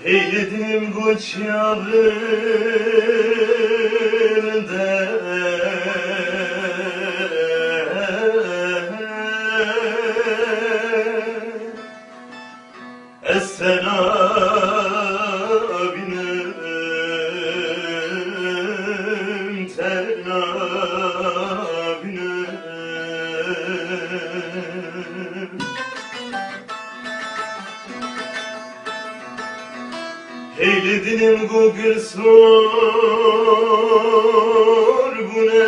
Eyledim koç yarında Esen abinem ten abinem Eyledinim gugül sor bu ne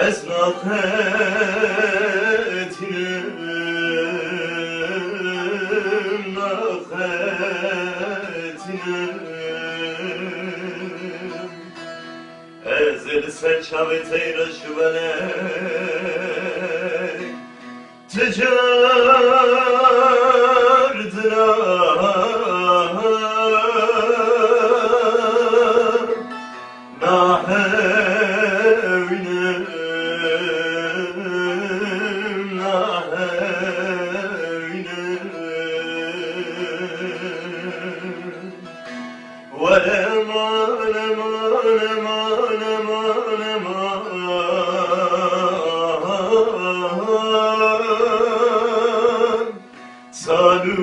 Esnaf etinim naketinim Ezel seçavet eyraş velek Tecardıra nahevinem nahevinem ve eman eman eman eman eman Salu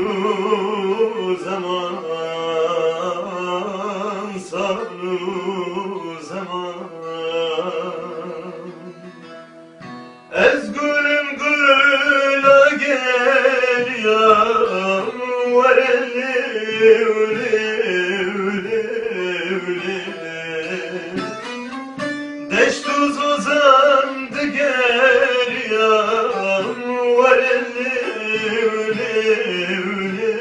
zaman, salu zaman Ezgülüm gıla geliyor Vareli üli üli üli Deştuz uzandı geliyor Vareli üli üli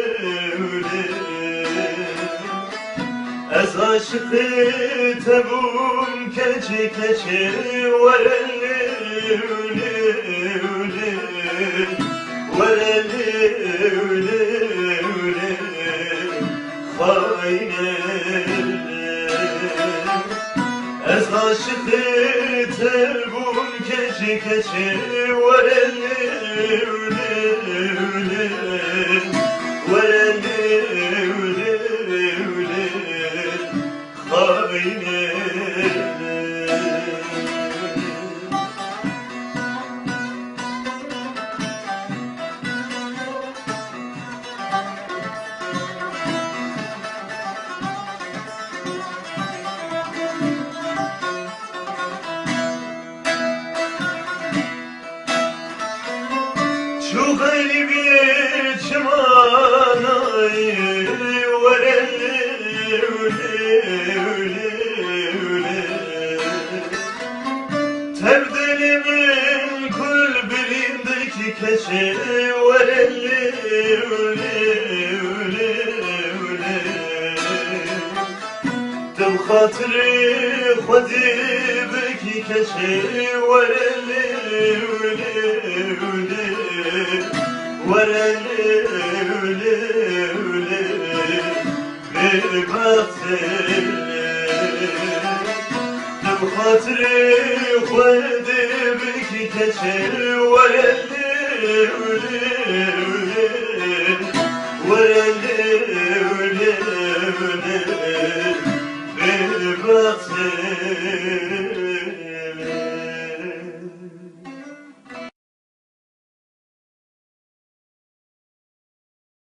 üli Ez aşıkı tebum keçi keçi Vareli üli üli Vareli üli üli Haineli Ez aşıkı tebum keçi keçi Vareli üli üli Vareli üli üli Haineli Şu gayri bir çamanayı Vareli üli üli üli Tevdelimin kulbirindeki keçi Vareli üli üli üli Dev hatırı Xwedibeki keçi Vareli üli üli Vareli üli üli bir bahtili Dev hatırı Xwedibeki keçi Vareli üli üli Vareli üli üli bir bahtili